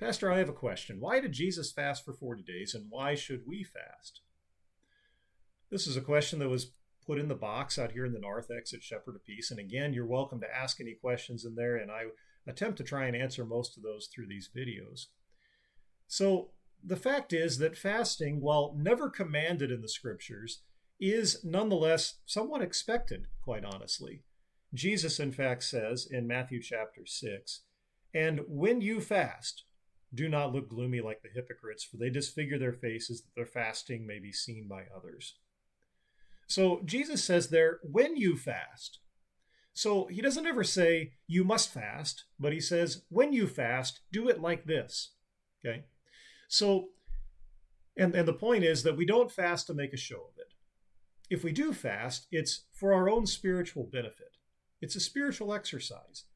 Pastor, I have a question. Why did Jesus fast for 40 days and why should we fast? This is a question that was put in the box out here in the narthex at Shepherd of Peace. And again, you're welcome to ask any questions in there, and I attempt to try and answer most of those through these videos. So the fact is that fasting, while never commanded in the scriptures, is nonetheless somewhat expected, quite honestly. Jesus, in fact, says in Matthew chapter 6, "And when you fast, do not look gloomy like the hypocrites, for they disfigure their faces that their fasting may be seen by others." So Jesus says there, when you fast. So he doesn't ever say you must fast, but he says when you fast, do it like this. Okay? So, and the point is that we don't fast to make a show of it. If we do fast, it's for our own spiritual benefit. It's a spiritual exercise.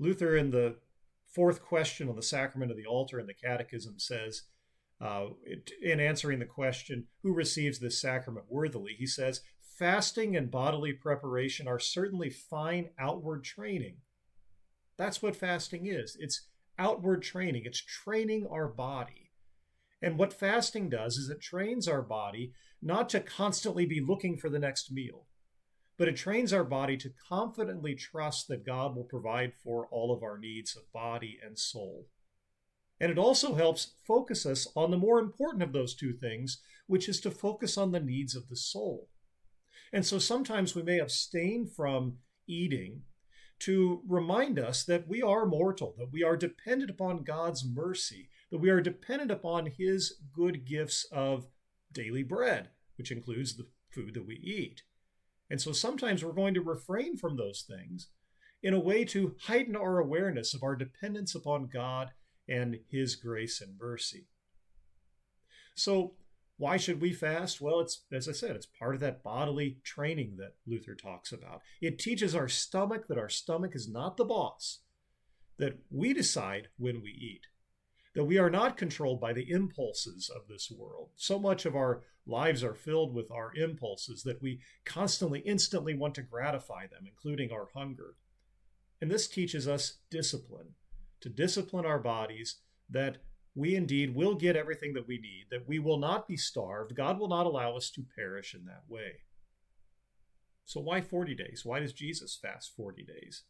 Luther, in the fourth question on the sacrament of the altar in the Catechism, says, in answering the question, who receives this sacrament worthily, he says, fasting and bodily preparation are certainly fine outward training. That's what fasting is. It's outward training. It's training our body. And what fasting does is it trains our body not to constantly be looking for the next meal, but it trains our body to confidently trust that God will provide for all of our needs of body and soul. And it also helps focus us on the more important of those two things, which is to focus on the needs of the soul. And so sometimes we may abstain from eating to remind us that we are mortal, that we are dependent upon God's mercy, that we are dependent upon His good gifts of daily bread, which includes the food that we eat. And so sometimes we're going to refrain from those things in a way to heighten our awareness of our dependence upon God and His grace and mercy. So why should we fast? Well, it's, as I said, it's part of that bodily training that Luther talks about. It teaches our stomach that our stomach is not the boss, that we decide when we eat, that we are not controlled by the impulses of this world. So much of our lives are filled with our impulses that we constantly, instantly want to gratify them, including our hunger. And this teaches us discipline, to discipline our bodies, that we indeed will get everything that we need, that we will not be starved. God will not allow us to perish in that way. So why 40 days? Why does Jesus fast 40 days?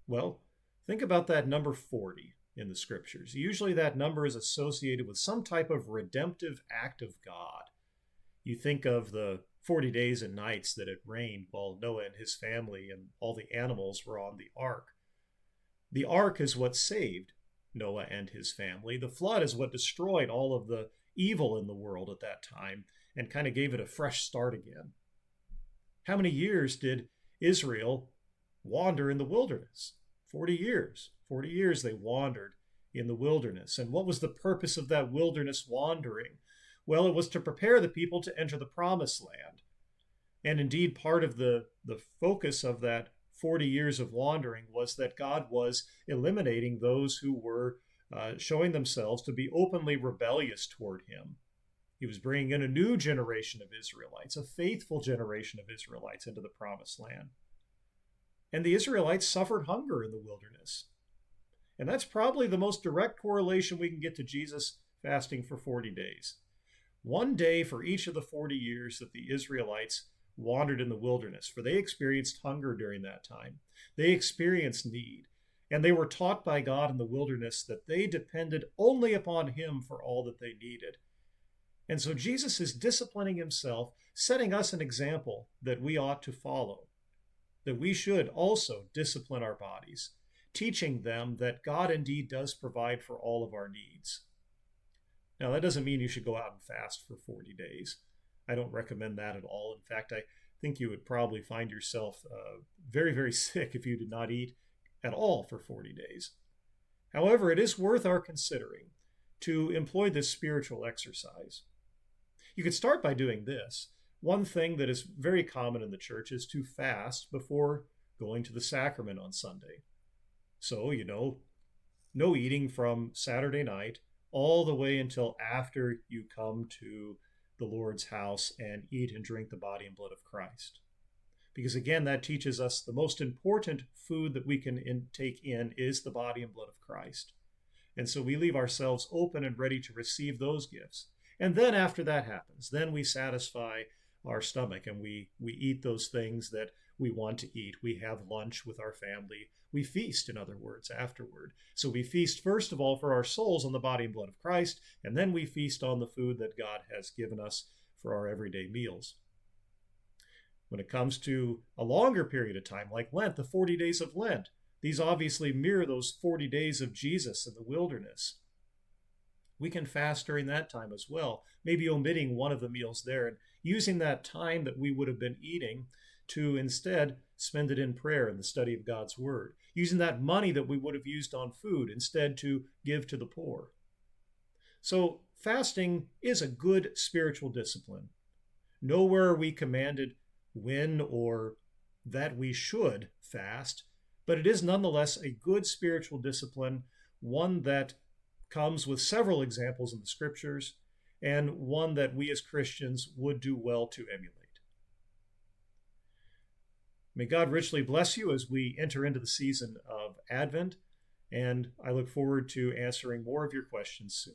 Well, think about that number 40 in the scriptures. Usually that number is associated with some type of redemptive act of God. You think of the 40 days and nights that it rained while Noah and his family and all the animals were on the ark. The ark is what saved Noah and his family. The flood is what destroyed all of the evil in the world at that time and kind of gave it a fresh start again. How many years did Israel wander in the wilderness? 40 years. 40 years they wandered in the wilderness. And what was the purpose of that wilderness wandering? Well, it was to prepare the people to enter the promised land. And indeed, part of the focus of that 40 years of wandering was that God was eliminating those who were showing themselves to be openly rebellious toward Him. He was bringing in a new generation of Israelites, a faithful generation of Israelites into the promised land. And the Israelites suffered hunger in the wilderness. And that's probably the most direct correlation we can get to Jesus fasting for 40 days. One day for each of the 40 years that the Israelites wandered in the wilderness, for they experienced hunger during that time. They experienced need, and they were taught by God in the wilderness that they depended only upon Him for all that they needed. And so Jesus is disciplining Himself, setting us an example that we ought to follow, that we should also discipline our bodies, teaching them that God indeed does provide for all of our needs. Now, that doesn't mean you should go out and fast for 40 days. I don't recommend that at all. In fact, I think you would probably find yourself very, very sick if you did not eat at all for 40 days. However, it is worth our considering to employ this spiritual exercise. You could start by doing this. One thing that is very common in the church is to fast before going to the sacrament on Sunday. So, no eating from Saturday night all the way until after you come to the Lord's house and eat and drink the body and blood of Christ. Because again, that teaches us the most important food that we can take in is the body and blood of Christ. And so we leave ourselves open and ready to receive those gifts. And then after that happens, then we satisfy our stomach and we eat those things that we want to eat. We have lunch with our family. We feast, in other words, afterward. So we feast, first of all, for our souls on the body and blood of Christ, and then we feast on the food that God has given us for our everyday meals. When it comes to a longer period of time, like Lent, the 40 days of Lent, these obviously mirror those 40 days of Jesus in the wilderness. We can fast during that time as well, maybe omitting one of the meals there and using that time that we would have been eating to instead spend it in prayer and the study of God's Word, using that money that we would have used on food instead to give to the poor. So fasting is a good spiritual discipline. Nowhere are we commanded when or that we should fast, but it is nonetheless a good spiritual discipline, one that comes with several examples in the Scriptures, and one that we as Christians would do well to emulate. May God richly bless you as we enter into the season of Advent, and I look forward to answering more of your questions soon.